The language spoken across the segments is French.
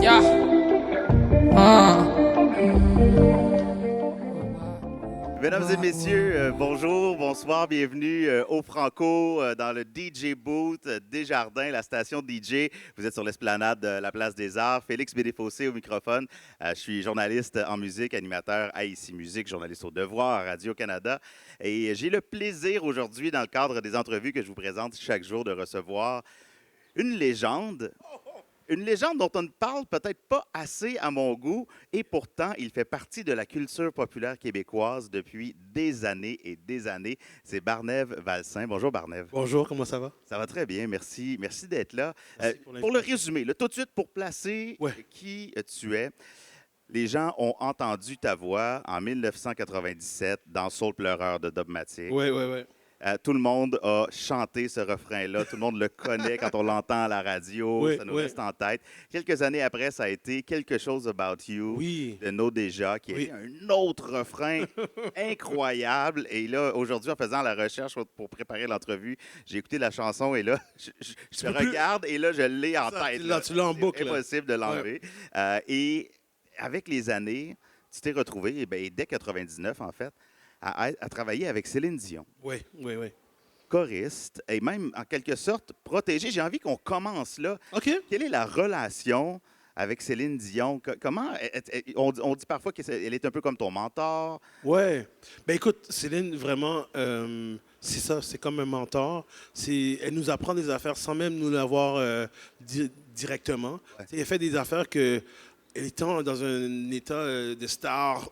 Yeah. Mesdames et messieurs, bonjour, bonsoir, bienvenue au Franco dans le DJ Booth Desjardins, la station DJ. Vous êtes sur l'esplanade de la Place des Arts. Félix Bédéfossé au microphone. Je suis journaliste en musique, animateur à Ici Musique, journaliste au Devoir à Radio-Canada. Et j'ai le plaisir aujourd'hui, dans le cadre des entrevues que je vous présente chaque jour, de recevoir une légende. Une légende dont on ne parle peut-être pas assez à mon goût, et pourtant, il fait partie de la culture populaire québécoise depuis des années et des années. C'est Barnève Valsin. Bonjour, Barnève. Bonjour, comment ça va? Ça va très bien, merci. Merci d'être là. Merci Pour le résumer, là, tout de suite, pour placer Ouais. qui tu es, les gens ont entendu ta voix en 1997 dans Soul Pleureur de Dogmatic. Oui. Tout le monde a chanté ce refrain-là. Tout le monde le connaît quand on l'entend à la radio. Oui, Ça nous oui. reste en tête. Quelques années après, ça a été Quelque chose about you Oui. de No Déjà, qui Oui. est un autre refrain incroyable. Et là, aujourd'hui, en faisant la recherche pour préparer l'entrevue, j'ai écouté la chanson et là, je peux plus- regarde et là, je l'ai en Ça, tête. tu l'as en C'est boucle, là. impossible de l'enlever. Et avec les années, tu t'es retrouvé, dès 99 en fait, à travailler avec Céline Dion, Oui. choriste et même en quelque sorte protégé. J'ai envie qu'on commence là. OK. Quelle est la relation avec Céline Dion? Comment on dit parfois qu'elle est un peu comme ton mentor. Ouais. Ben écoute, Céline, vraiment, c'est ça, c'est comme un mentor. Elle nous apprend des affaires sans même nous l'avoir directement. Ouais. Elle fait des affaires que, étant dans un état de star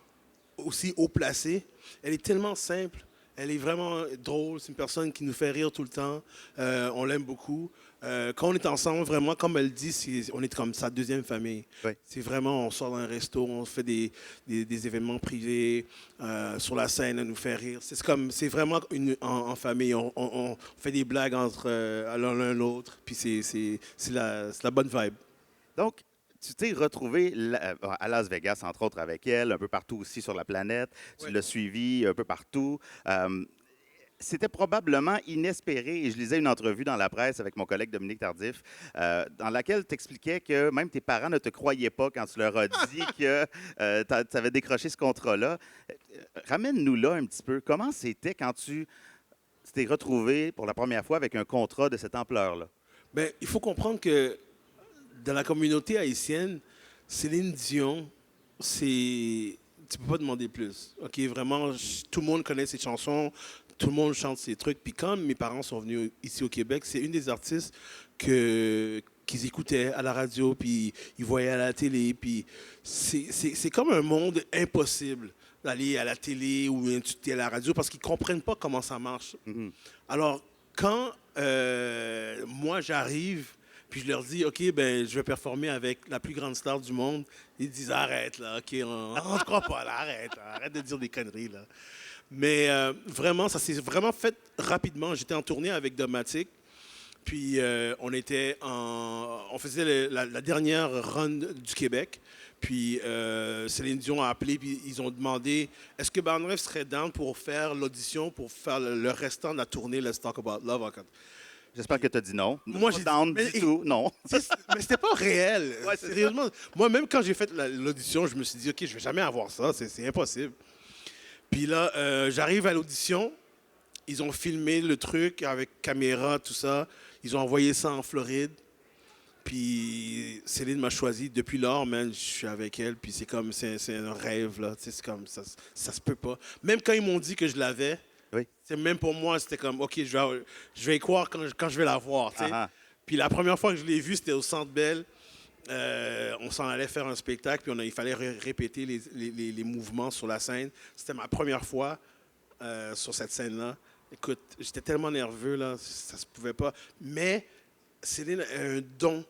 aussi haut placé, elle est tellement simple. Elle est vraiment drôle. C'est une personne qui nous fait rire tout le temps. On l'aime beaucoup. Quand on est ensemble, vraiment, comme elle dit, on est comme sa deuxième famille. Ouais. C'est vraiment, on sort dans un resto, on fait des événements privés. Sur la scène, elle nous fait rire. C'est vraiment en famille. On fait des blagues entre l'un l'autre. Puis c'est la bonne vibe. Donc, tu t'es retrouvé à Las Vegas, entre autres, avec elle, un peu partout aussi sur la planète. Tu Ouais. l'as suivi un peu partout. C'était probablement inespéré, et je lisais une entrevue dans la presse avec mon collègue Dominique Tardif, dans laquelle tu expliquais que même tes parents ne te croyaient pas quand tu leur as dit que tu avais décroché ce contrat-là. Ramène-nous là un petit peu. Comment c'était quand tu t'es retrouvé pour la première fois avec un contrat de cette ampleur-là? Ben, il faut comprendre que dans la communauté haïtienne, Céline Dion, tu peux pas demander plus. OK, vraiment, tout le monde connaît ses chansons, tout le monde chante ses trucs. Puis quand mes parents sont venus ici au Québec, c'est une des artistes qu'ils écoutaient à la radio, puis ils voyaient à la télé. Puis c'est comme un monde impossible d'aller à la télé ou à la radio parce qu'ils comprennent pas comment ça marche. Mhm. Alors, quand moi j'arrive, puis je leur dis, OK, ben, je vais performer avec la plus grande star du monde, ils disent, arrête, là, OK, on ne croit pas, là, arrête de dire des conneries, là. Mais vraiment, ça s'est vraiment fait rapidement. J'étais en tournée avec Dogmatic, puis on faisait la dernière run du Québec. Puis Céline Dion a appelé, puis ils ont demandé est-ce que Barnève serait down pour faire l'audition, pour faire le restant de la tournée Let's Talk About Love. J'espère que tu as dit non. Moi, Pas j'ai down dit, du tout, non. Mais c'était pas réel. Ouais, c'est Sérieusement, moi, même quand j'ai fait l'audition, je me suis dit, OK, je vais jamais avoir ça, c'est impossible. Puis là, j'arrive à l'audition, ils ont filmé le truc avec caméra, tout ça. Ils ont envoyé ça en Floride. Puis Céline m'a choisi. Depuis lors, man, je suis avec elle. Puis c'est un rêve, là. Tu sais, c'est comme, ça se peut pas. Même quand ils m'ont dit que je l'avais, Oui. même pour moi, c'était comme, OK, je vais y croire quand je vais la voir, tu sais. Ah, ah. Puis la première fois que je l'ai vue, c'était au Centre Bell. On s'en allait faire un spectacle, puis il fallait répéter les mouvements sur la scène. C'était ma première fois sur cette scène-là. Écoute, j'étais tellement nerveux, là, ça se pouvait pas. Mais Céline a un don.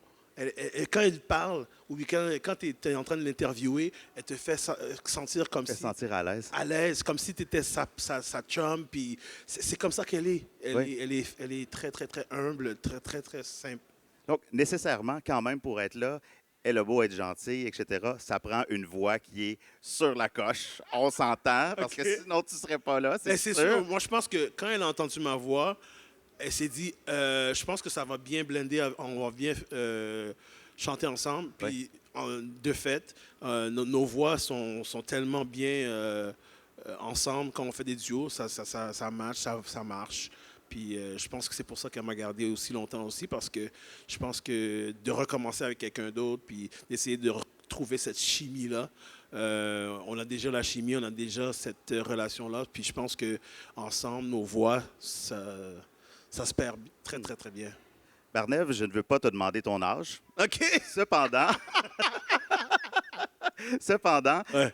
Quand elle parle, ou quand tu es en train de l'interviewer, elle te fait sentir comme Te si... sentir à l'aise. À l'aise, comme si tu étais sa chum. Puis c'est comme ça qu'elle est. Oui. Elle est très, très, très humble, très, très, très simple. Donc, nécessairement, quand même, pour être là, elle a beau être gentille, etc., ça prend une voix qui est sur la coche. On s'entend, parce OK. que sinon, tu ne serais pas là, Ben, c'est c'est sûr. sûr. Moi, je pense que quand elle a entendu ma voix, elle s'est dit, je pense que ça va bien blender, on va bien chanter ensemble. Ouais. Puis, de fait, nos voix sont tellement bien ensemble quand on fait des duos. Ça match, ça marche. Puis je pense que c'est pour ça qu'elle m'a gardé aussi longtemps aussi, parce que je pense que de recommencer avec quelqu'un d'autre, puis d'essayer de retrouver cette chimie-là, on a déjà la chimie, on a déjà cette relation-là, puis je pense que ensemble, nos voix, ça se perd très, très, très bien. Barnève, je ne veux pas te demander ton âge. OK! Cependant, cependant, Ouais.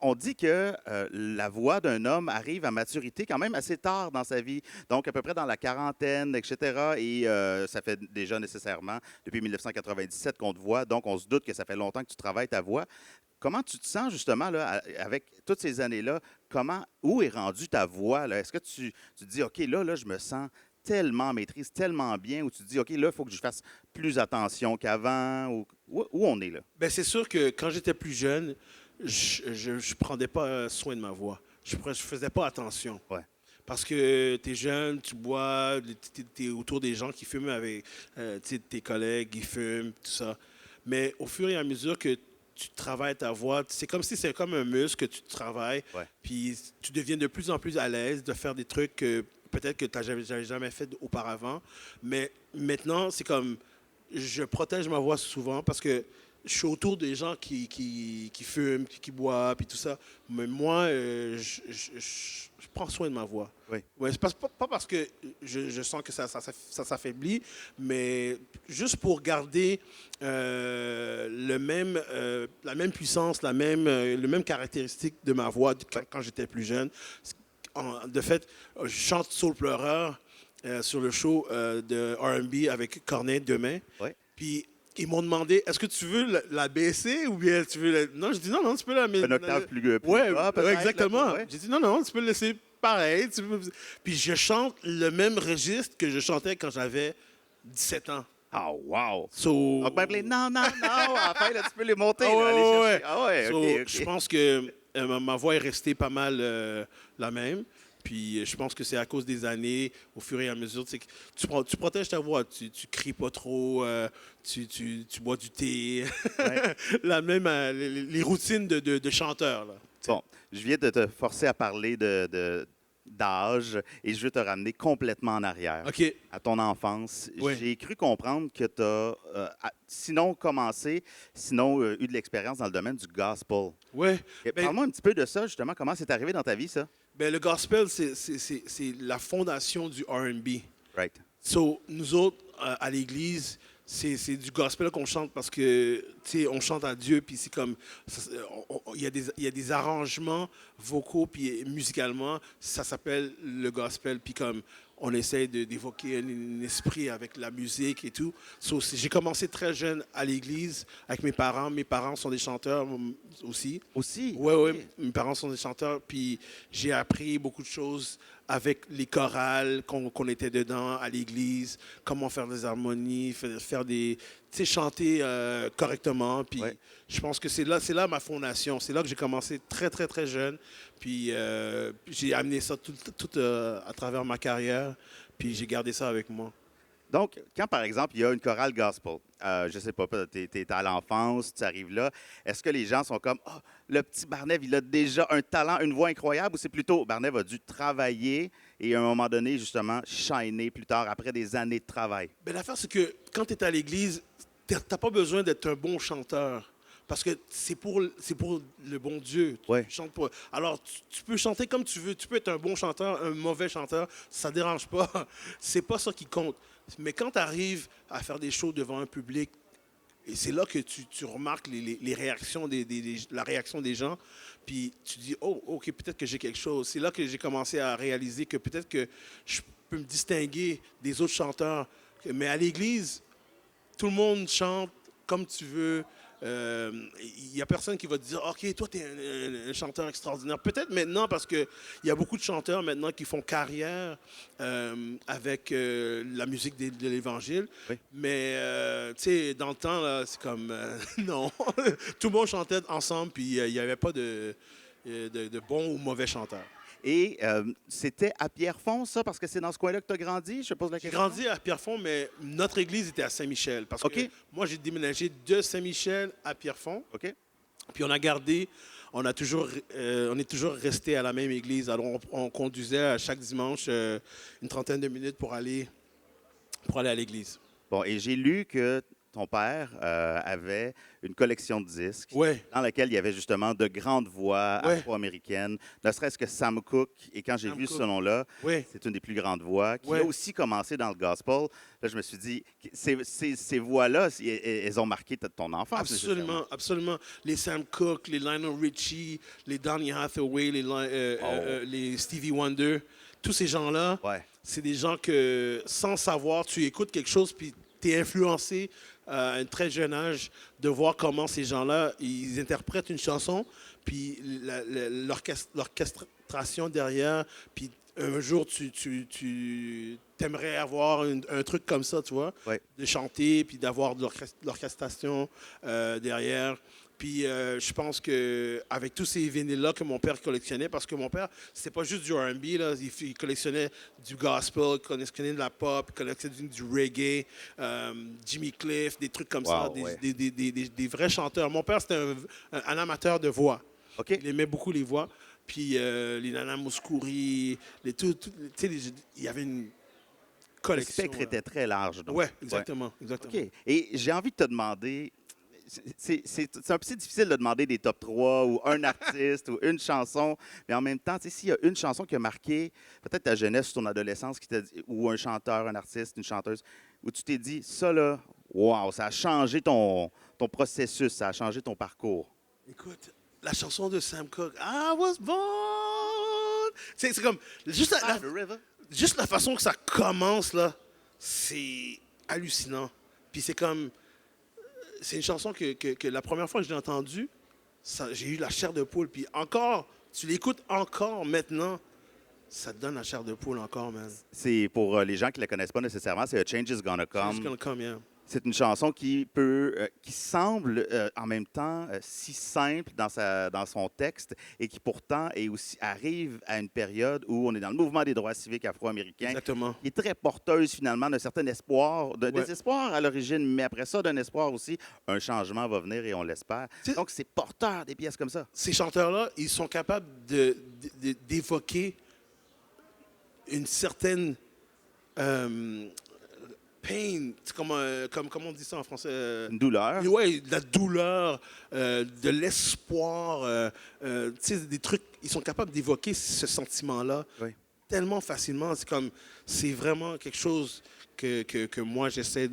on dit que la voix d'un homme arrive à maturité quand même assez tard dans sa vie, donc à peu près dans la quarantaine, etc. Et ça fait déjà nécessairement depuis 1997 qu'on te voit, donc on se doute que ça fait longtemps que tu travailles ta voix. Comment tu te sens justement là, avec toutes ces années-là? Où est rendue ta voix, là? Est-ce que tu te dis, OK, là, je me sens tellement en maîtrise, tellement bien, où tu te dis, OK, là, il faut que je fasse plus attention qu'avant, où on est là? Ben, c'est sûr que quand j'étais plus jeune, je prenais pas soin de ma voix. Je faisais pas attention. Ouais. Parce que tu es jeune, tu bois, tu es autour des gens qui fument avec tu sais, tes collègues qui fument, tout ça. Mais au fur et à mesure que tu travailles ta voix, c'est comme si c'est comme un muscle que tu travailles, Ouais. puis tu deviens de plus en plus à l'aise de faire des trucs que peut-être que tu n'avais jamais fait auparavant. Mais maintenant, c'est comme je protège ma voix souvent parce que je suis autour des gens qui fument, qui boivent, puis tout ça. Mais moi, je prends soin de ma voix. Oui. Ouais, c'est pas parce que je sens que ça s'affaiblit, mais juste pour garder la même puissance, le même caractéristique de ma voix quand j'étais plus jeune. De fait, je chante Soul Pleureur sur le show de R&B avec Corneille demain. Ouais. Puis ils m'ont demandé, est-ce que tu veux la baisser ou bien tu veux la... Non, je dis non, tu peux la mettre. Un octave plus Ouais, bas, ouais, peut-être, exactement. là, ouais. J'ai dit non, tu peux le laisser pareil. Puis je chante le même registre que je chantais quand j'avais 17 ans. Ah, wow! So, Donc, même les non, après, là, tu peux les monter, Ah là, aller ouais, chercher. ouais. Ah ouais, So, OK. je pense que ma voix est restée pas mal la même. Puis je pense que c'est à cause des années, au fur et à mesure, tu sais, tu protèges ta voix, tu cries pas trop, tu bois du thé, Ouais. la même, les routines de chanteur. Là. Bon, je viens de te forcer à parler d'âge et je veux te ramener complètement en arrière, OK. à ton enfance. Oui. J'ai cru comprendre que tu as, sinon commencé, sinon eu de l'expérience dans le domaine du gospel. Ouais. Et Ben- parle-moi un petit peu de ça, justement. Comment c'est arrivé dans ta vie, ça? Ben, le gospel, c'est la fondation du R&B. Right. So, nous autres, à l'église, c'est du gospel qu'on chante parce que, tu sais, on chante à Dieu, puis c'est comme, il y a des arrangements vocaux, puis musicalement, ça s'appelle le gospel, puis comme, on essaie d'évoquer un esprit avec la musique et tout. So, j'ai commencé très jeune à l'église avec mes parents. Mes parents sont des chanteurs aussi. Aussi? Oui, OK. oui, mes parents sont des chanteurs, puis j'ai appris beaucoup de choses avec les chorales qu'on était dedans à l'église, comment faire des harmonies, faire des, tu sais, chanter correctement. Puis Ouais. je pense que c'est là ma fondation. C'est là que j'ai commencé très, très, très jeune. Puis j'ai amené ça tout à travers ma carrière. Puis j'ai gardé ça avec moi. Donc, quand, par exemple, il y a une chorale gospel, je sais pas, tu es à l'enfance, tu arrives là, est-ce que les gens sont comme, ah, le petit Barnève, il a déjà un talent, une voix incroyable, ou c'est plutôt, Barnève a dû travailler et à un moment donné, justement, shiner plus tard, après des années de travail? Ben, l'affaire, c'est que quand tu es à l'église, tu n'as pas besoin d'être un bon chanteur. Parce que c'est pour le bon Dieu. Ouais. Tu chantes pour... Alors, tu peux chanter comme tu veux. Tu peux être un bon chanteur, un mauvais chanteur. Ça ne dérange pas. C'est pas ça qui compte. Mais quand tu arrives à faire des shows devant un public, et c'est là que tu remarques les réactions la réaction des gens. Puis tu dis, oh, OK, peut-être que j'ai quelque chose. C'est là que j'ai commencé à réaliser que peut-être que je peux me distinguer des autres chanteurs. Mais à l'église, tout le monde chante comme tu veux. Il n'y a personne qui va te dire, OK, toi, tu es un chanteur extraordinaire. Peut-être maintenant, parce qu'il y a beaucoup de chanteurs maintenant qui font carrière avec la musique de l'Évangile. Oui. Mais, tu sais, dans le temps, là, c'est comme, non. Tout le monde chantait ensemble, puis il n'y avait pas de bons ou mauvais chanteurs. Et c'était à Pierrefonds, ça, parce que c'est dans ce coin-là que tu as grandi? Je pose la J'ai question. grandi à Pierrefonds, mais notre église était à Saint-Michel. Parce que OK. moi, j'ai déménagé de Saint-Michel à Pierrefonds. OK. Puis on est toujours resté à la même église. Alors, on conduisait à chaque dimanche une trentaine de minutes pour aller à l'église. Bon, et j'ai lu que ton père avait une collection de disques Ouais, dans laquelle il y avait justement de grandes voix ouais, afro-américaines, ne serait-ce que Sam Cooke. Et quand j'ai Sam vu ce Cooke. nom-là, ouais, c'est une des plus grandes voix qui a ouais. aussi commencé dans le gospel. Là, je me suis dit, ces voix-là, elles ont marqué ton enfance, nécessairement. Absolument, absolument. Les Sam Cooke, les Lionel Richie, les Donny Hathaway, Oh, les Stevie Wonder, tous ces gens-là, ouais. c'est des gens que, sans savoir, tu écoutes quelque chose, puis tu es influencé à un très jeune âge de voir comment ces gens-là, ils interprètent une chanson, puis l'orchestration derrière, puis un jour, tu aimerais avoir un truc comme ça, tu vois, Ouais. de chanter, puis d'avoir de l'orchestration derrière. Puis je pense que avec tous ces vinyles-là que mon père collectionnait, parce que mon père, c'était pas juste du R&B, là, il collectionnait du gospel, il collectionnait de la pop, il collectionnait du reggae, Jimmy Cliff, des trucs comme ça, Wow, ouais. des vrais chanteurs. Mon père, c'était un amateur de voix. OK. Il aimait beaucoup les voix. Puis les Nana Mouskouri, il y avait une Le collection. spectre était très large. Donc. Ouais, exactement, exactement. OK. Et j'ai envie de te demander, c'est un peu difficile de demander des top 3 ou un artiste ou une chanson, mais en même temps, tu sais, s'il y a une chanson qui a marqué peut-être ta jeunesse ou ton adolescence, ou un chanteur, un artiste, une chanteuse, où tu t'es dit, ça là, wow, ça a changé ton processus, ça a changé ton parcours. Écoute, la chanson de Sam Cooke, I was born. C'est comme, juste la façon que ça commence, là, c'est hallucinant. Puis c'est comme, c'est une chanson que la première fois que je l'ai entendue, j'ai eu la chair de poule. Puis encore, tu l'écoutes encore maintenant, ça te donne la chair de poule encore, man. C'est pour les gens qui ne la connaissent pas nécessairement, c'est A Change is Gonna Change is Come. gonna come, yeah. C'est une chanson qui semble en même temps si simple dans son texte et qui pourtant arrive à une période où on est dans le mouvement des droits civiques afro-américains, Exactement. qui est très porteuse finalement d'un certain espoir, d'un Ouais. désespoir à l'origine, mais après ça, d'un espoir aussi. Un changement va venir et on l'espère. C'est- Donc, c'est porteur des pièces comme ça. Ces chanteurs-là, ils sont capables d'évoquer une certaine pain, c'est comme on dit ça en français. Une douleur. Ouais, de la douleur, de l'espoir, tu sais, des trucs. Ils sont capables d'évoquer ce sentiment-là Oui. tellement facilement. C'est vraiment quelque chose que moi j'essaie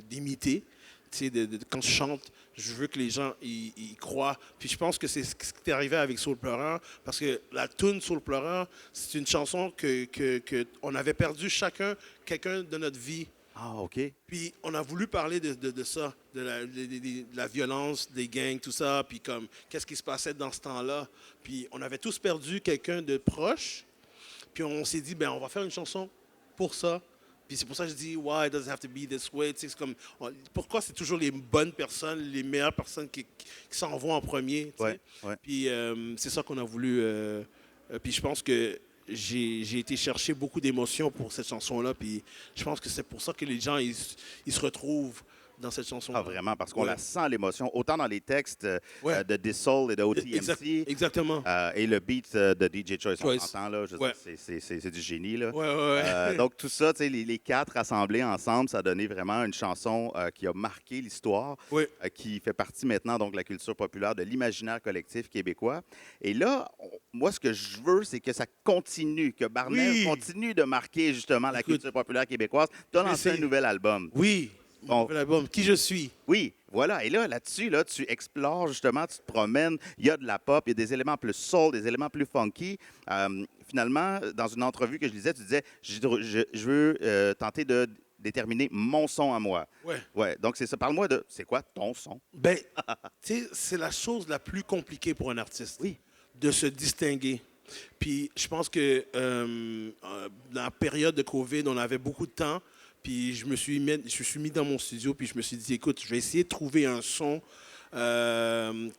d'imiter. Tu sais, quand je chante, je veux que les gens y croient. Puis je pense que c'est ce qui est arrivé avec Soul Pleureur, parce que la tune Soul Pleureur, c'est une chanson on avait perdu chacun quelqu'un de notre vie. Ah, OK. Puis on a voulu parler de ça, de la violence, des gangs, tout ça, puis comme qu'est-ce qui se passait dans ce temps-là. Puis on avait tous perdu quelqu'un de proche, puis on s'est dit, ben on va faire une chanson pour ça. Puis c'est pour ça que je dis, why it doesn't have to be this way. Tu sais, c'est comme, pourquoi c'est toujours les bonnes personnes, les meilleures personnes qui s'en vont en premier. Tu sais? Ouais, ouais. Puis c'est ça qu'on a voulu. Puis je pense que j'ai été chercher beaucoup d'émotions pour cette chanson-là. Puis je pense que c'est pour ça que les gens, ils se retrouvent dans cette chanson-là. Ah, vraiment, parce qu'on Ouais. la sent, l'émotion, autant dans les textes Ouais. de Dissol et de OTMC, Exactement. et le beat de DJ Choice. On Choice. s'entend, là, je veux Ouais. dire, c'est du génie, là. Ouais, ouais, ouais. Donc, tout ça, tu sais, les quatre rassemblés ensemble, ça a donné vraiment une chanson qui a marqué l'histoire, Ouais. qui fait partie maintenant donc, de la culture populaire, de l'imaginaire collectif québécois. Et là, moi, ce que je veux, c'est que ça continue, que Barnett Oui. continue de marquer justement la Écoute, culture populaire québécoise. Tu as je vais lancé un essayer. nouvel album. Oui. Bon. Mon nouvel album, Qui je suis. Oui, voilà. Et là, là-dessus, là, tu explores justement, tu te promènes. Il y a de la pop, il y a des éléments plus soul, des éléments plus funky. Finalement, dans une entrevue que je lisais, tu disais, je veux tenter de déterminer mon son à moi. Ouais. Ouais. Donc, c'est ça. Parle-moi de, c'est quoi ton son? Ben, tu sais, c'est la chose la plus compliquée pour un artiste. Oui. De se distinguer. Puis je pense que dans la période de COVID, on avait beaucoup de temps. Puis je me suis mis dans mon studio, puis je me suis dit, écoute, je vais essayer de trouver un son qui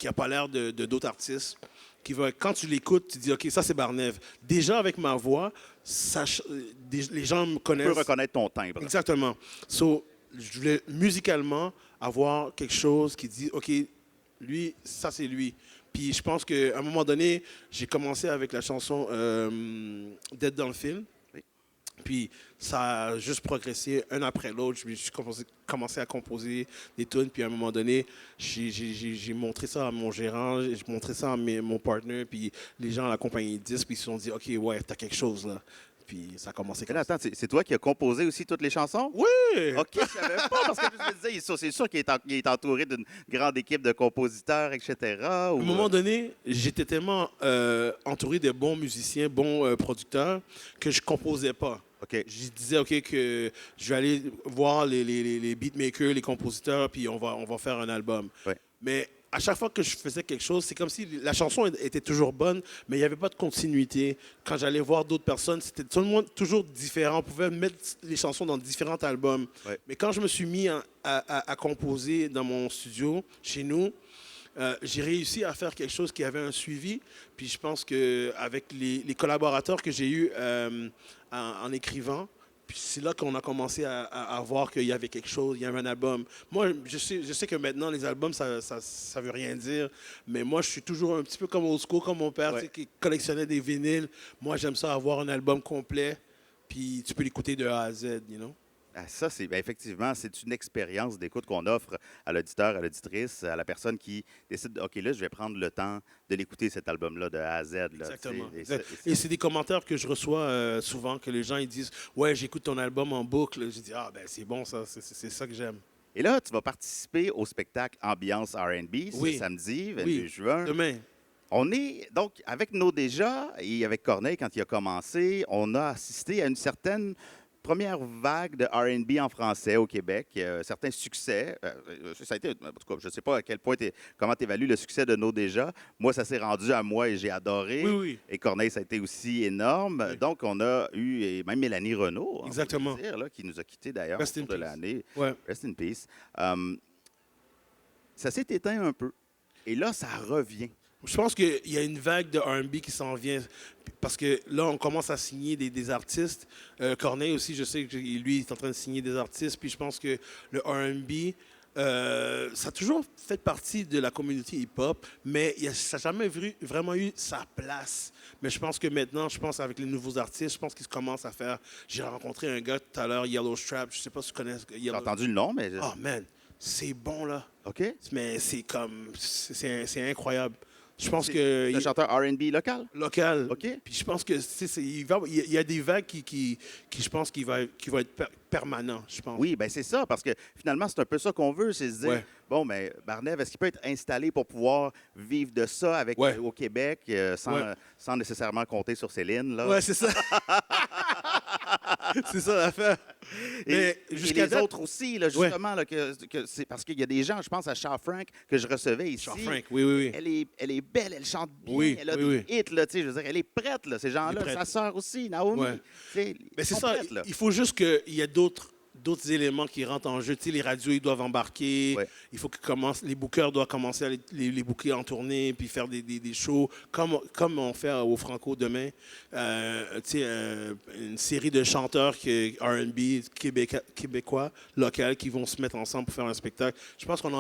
n'a pas l'air de d'autres artistes. quand tu l'écoutes, tu dis, OK, ça, c'est Barnève. Déjà, avec ma voix, les gens me Tu peux connaissent. reconnaître ton timbre. Exactement. So, je voulais musicalement avoir quelque chose qui dit, OK, lui, ça, c'est lui. Puis je pense qu'à un moment donné, j'ai commencé avec la chanson d'être dans le film. Oui. Puis ça a juste progressé un après l'autre. Je suis commencé à composer des tunes. Puis à un moment donné, j'ai montré ça à mon gérant, j'ai montré ça à mon partner. Puis les gens à la compagnie de disques, puis ils se sont dit, OK, ouais, t'as quelque chose là. Puis ça a commencé Mais comme là, ça. attends, c'est toi qui as composé aussi toutes les chansons? Oui! OK, je savais pas, parce que je me disais, c'est sûr qu'il est entouré d'une grande équipe de compositeurs, etc. À un moment donné, j'étais tellement entouré de bons musiciens, bons producteurs, que je composais pas. OK. Je disais, OK, que je vais aller voir les beatmakers, les compositeurs, puis on va faire un album. Ouais. Mais à chaque fois que je faisais quelque chose, c'est comme si la chanson était toujours bonne, mais il n'y avait pas de continuité. Quand j'allais voir d'autres personnes, c'était tout le monde toujours différent. On pouvait mettre les chansons dans différents albums. Ouais. Mais quand je me suis mis à composer dans mon studio, chez nous, j'ai réussi à faire quelque chose qui avait un suivi. Puis je pense qu'avec les collaborateurs que j'ai eus en écrivant, puis c'est là qu'on a commencé à voir qu'il y avait quelque chose, il y avait un album. Moi, je sais que maintenant, les albums, ça veut rien dire. Mais moi, je suis toujours un petit peu comme old school, comme mon père, Ouais. tu sais, qui collectionnait des vinyles. Moi, j'aime ça avoir un album complet. Puis tu peux l'écouter de A à Z, you know? Ah, ça, effectivement, c'est une expérience d'écoute qu'on offre à l'auditeur, à l'auditrice, à la personne qui décide, OK, là, je vais prendre le temps de l'écouter, cet album-là, de A à Z. Là, Exactement. tu sais, Et c'est des commentaires que je reçois souvent, que les gens ils disent « Ouais, j'écoute ton album en boucle. » Je dis « Ah, ben c'est bon, ça, c'est ça que j'aime. Et là, tu vas participer au spectacle Ambiance R&B ce Oui. samedi, 22 Oui. juin. Demain. On est, donc, avec nos déjà et avec Corneille, quand il a commencé, on a assisté à une certaine première vague de R&B en français au Québec, certains succès. Ça a été, en tout cas, je ne sais pas à quel point comment tu évalues le succès de nos déjà. Moi, ça s'est rendu à moi et j'ai adoré. Oui, oui. Et Corneille, ça a été aussi énorme. Oui. Donc, on a eu, et même Mélanie Renaud, on Exactement. peut le dire, là, qui nous a quittés d'ailleurs Rest au in cours de peace. l'année. Ouais. Rest in peace. Ça s'est éteint un peu. Et là, ça revient. Je pense qu'il y a une vague de R&B qui s'en vient. Parce que là, on commence à signer des artistes. Corneille aussi, je sais que lui, il est en train de signer des artistes. Puis je pense que le R&B, ça a toujours fait partie de la communauté hip-hop, mais ça n'a jamais vraiment eu sa place. Mais je pense que maintenant, avec les nouveaux artistes, je pense qu'ils commencent à faire... J'ai rencontré un gars tout à l'heure, Yellow Strap. Je ne sais pas si tu connais J'ai Yellow. entendu le nom, mais... Oh, man, c'est bon, là. OK. Mais c'est comme... C'est incroyable. Je pense C'est que... un chanteur R&B local? Local. OK. Puis je pense que il y a des vagues qui je pense qui va être permanent, je pense. Oui, ben c'est ça, parce que finalement, c'est un peu ça qu'on veut, c'est se dire, Ouais. bon, mais Barnève, est-ce qu'il peut être installé pour pouvoir vivre de ça avec, Ouais. au Québec, sans nécessairement compter sur Céline, là? Ouais, c'est ça. C'est ça l'affaire. Mais Et jusqu'à les date, autres aussi, là, justement, là, que c'est parce qu'il y a des gens, je pense à Charles Frank, que je recevais ici. Charles Frank, oui. Elle est belle, elle chante bien, Oui, elle a oui, des hits, là, tu sais, je veux dire, elle est prête, là, ces gens-là. prête. Sa sœur aussi, Naomi. Ouais. Tu sais, Mais ils c'est sont ça, prêtes, là. il faut juste qu'il y ait d'autres éléments qui rentrent en jeu. Tu sais, les radios, ils doivent embarquer. Ouais. Il faut les bookers doivent commencer à les booker en tournée puis faire des shows comme on fait au Franco demain. Tu sais, une série de chanteurs R&B québécois, locaux, qui vont se mettre ensemble pour faire un spectacle. Je pense qu'on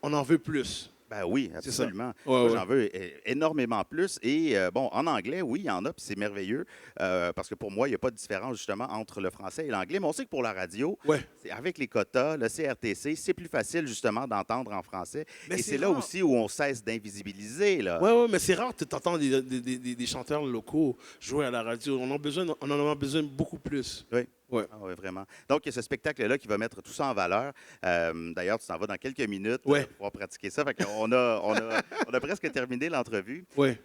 en veut plus. Ben oui, C'est ça. absolument. Ouais, Moi, ouais. j'en veux énormément plus. Et bon, en anglais, oui, il y en a, puis c'est merveilleux. Parce que pour moi, il n'y a pas de différence justement entre le français et l'anglais. Mais on sait que pour la radio, Ouais. avec les quotas, le CRTC, c'est plus facile justement d'entendre en français. Mais et c'est c'est là rare. aussi où on cesse d'invisibiliser. Là. Ouais, mais c'est rare de t'entendre des chanteurs locaux jouer à la radio. On en a besoin beaucoup plus. Oui. Ouais. Ah ouais, vraiment. Donc, il y a ce spectacle-là qui va mettre tout ça en valeur. D'ailleurs, tu t'en vas dans quelques minutes Ouais. pour pouvoir pratiquer ça. Fait qu'on on a presque terminé l'entrevue. Ouais.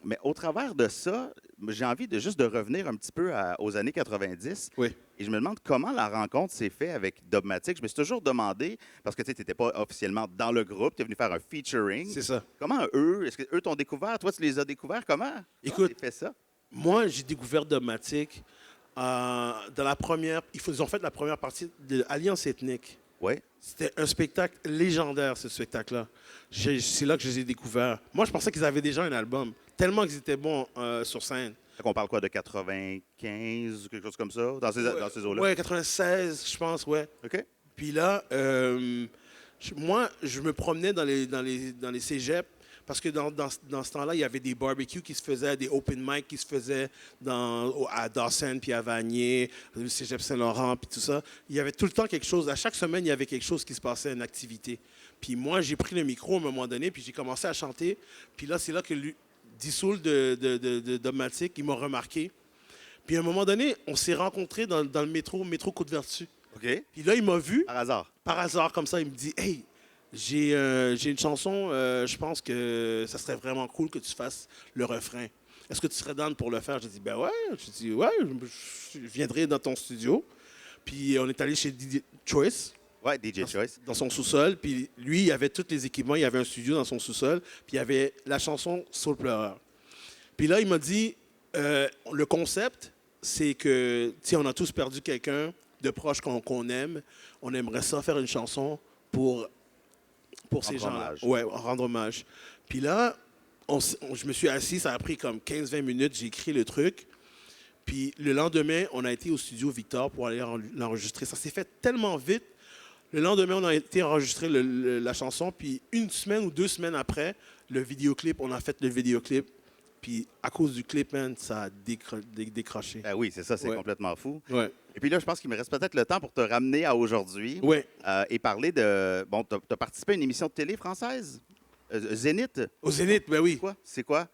Mais au travers de ça, j'ai envie juste de revenir un petit peu aux années 90. Oui. Et je me demande comment la rencontre s'est faite avec Dogmatic. Je me suis toujours demandé, parce que tu n'étais pas officiellement dans le groupe, tu es venu faire un featuring. C'est ça. Comment eux, est-ce qu'eux t'ont découvert? Toi, tu les as découverts? Comment? Écoute, tu fait ça? Moi, j'ai découvert Dogmatic dans la première... Ils ont fait la première partie de l'Alliance ethnique. Ouais. C'était un spectacle légendaire, ce spectacle-là. C'est là que je les ai découverts. Moi, je pensais qu'ils avaient déjà un album, tellement qu'ils étaient bons sur scène. On parle quoi de 95 ou quelque chose comme ça, dans ces eaux-là? Ouais, 96, je pense, ouais. OK. Puis là, moi, je me promenais dans les cégeps parce que dans ce temps-là, il y avait des barbecues qui se faisaient, des open mic qui se faisaient à Dawson, puis à Vanier, le cégep Saint-Laurent, puis tout ça. Il y avait tout le temps quelque chose. À chaque semaine, il y avait quelque chose qui se passait, une activité. Puis moi, j'ai pris le micro à un moment donné, puis j'ai commencé à chanter. Puis là, c'est là que Dissoul de Dogmatic, il m'a remarqué. Puis à un moment donné, on s'est rencontrés dans le métro Côte-Vertu. OK. Puis là, il m'a vu, Par hasard, comme ça, il me dit « Hey, j'ai une chanson, je pense que ça serait vraiment cool que tu fasses le refrain. Est-ce que tu serais down pour le faire? » J'ai dit « Ben ouais. » J'ai dit « Ouais, je viendrai dans ton studio. » Puis on est allé chez DJ Choice. Ouais, DJ Choice. Dans son sous-sol. Puis lui, il avait tous les équipements. Il y avait un studio dans son sous-sol. Puis il y avait la chanson Soul Pleureur. Puis là, il m'a dit le concept, c'est que, tu sais, on a tous perdu quelqu'un de proche qu'on aime. On aimerait ça faire une chanson pour ces gens-là. Ouais, rendre hommage. Puis là, je me suis assis. Ça a pris comme 15-20 minutes. J'ai écrit le truc. Puis le lendemain, on a été au studio Victor pour aller l'enregistrer. Ça s'est fait tellement vite. Le lendemain, on a été enregistrer la chanson, puis une semaine ou 2 semaines après, le vidéoclip, on a fait le vidéoclip, puis à cause du clip, man, ça a décroché. Ben oui, c'est ça, c'est complètement fou. Ouais. Et puis là, je pense qu'il me reste peut-être le temps pour te ramener à aujourd'hui Ouais. Et parler de... Bon, tu as participé à une émission de télé française, Zénith. Au Zénith, ben oui. C'est quoi?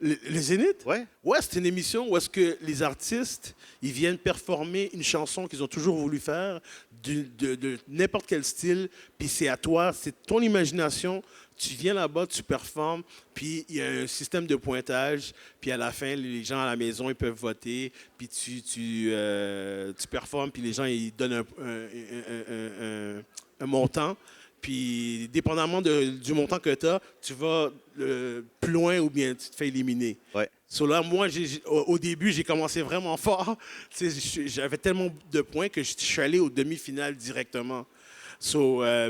Le Zénith? Ouais. Ouais, c'est une émission où est-ce que les artistes, ils viennent performer une chanson qu'ils ont toujours voulu faire, de n'importe quel style, puis c'est à toi, c'est ton imagination. Tu viens là-bas, tu performes, puis il y a un système de pointage, puis à la fin, les gens à la maison, ils peuvent voter, puis tu performes, puis les gens, ils donnent un montant. Puis, dépendamment du montant que tu as, tu vas plus loin ou bien tu te fais éliminer. Ouais. So là, moi, au début, j'ai commencé vraiment fort. J'avais tellement de points que je suis allé aux demi-finales directement.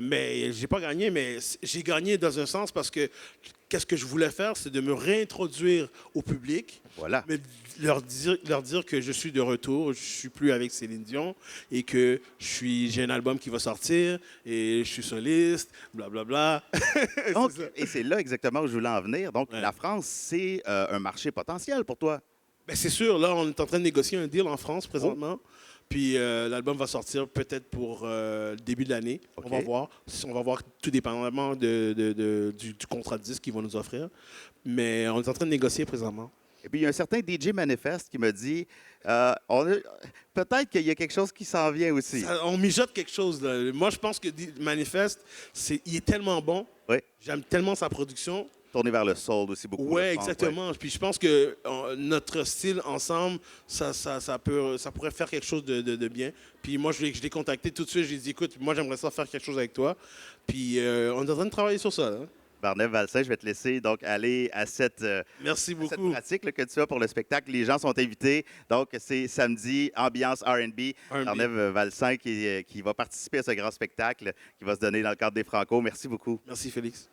Mais j'ai pas gagné, mais j'ai gagné dans un sens parce que qu'est-ce que je voulais faire, c'est de me réintroduire au public. Voilà. Mais leur dire que je suis de retour, je suis plus avec Céline Dion et que j'ai un album qui va sortir et je suis soliste, blablabla. Donc, et c'est là exactement où je voulais en venir. Donc, la France, c'est un marché potentiel pour toi. Ben, c'est sûr, là, on est en train de négocier un deal en France présentement. Puis l'album va sortir peut-être pour le début de l'année. Okay. On va voir. On va voir tout dépendamment du contrat de disque qu'ils vont nous offrir. Mais on est en train de négocier présentement. Et puis, il y a un certain DJ Manifest qui me dit peut-être qu'il y a quelque chose qui s'en vient aussi. On mijote quelque chose. Là. Moi, je pense que Manifest, il est tellement bon. Oui. J'aime tellement sa production. Tourner vers le soul aussi beaucoup. Oui, exactement. Ouais. Puis je pense que notre style ensemble, ça pourrait faire quelque chose de bien. Puis moi, je l'ai contacté tout de suite. Je lui ai dit, écoute, moi, j'aimerais ça faire quelque chose avec toi. Puis on est en train de travailler sur ça. Hein. Barnève Valsin, je vais te laisser donc aller à cette, Merci beaucoup. cette pratique là, que tu as pour le spectacle. Les gens sont invités. Donc, c'est samedi, ambiance R&B. Barnève Valsin qui va participer à ce grand spectacle qui va se donner dans le cadre des Franco. Merci beaucoup. Merci, Félix.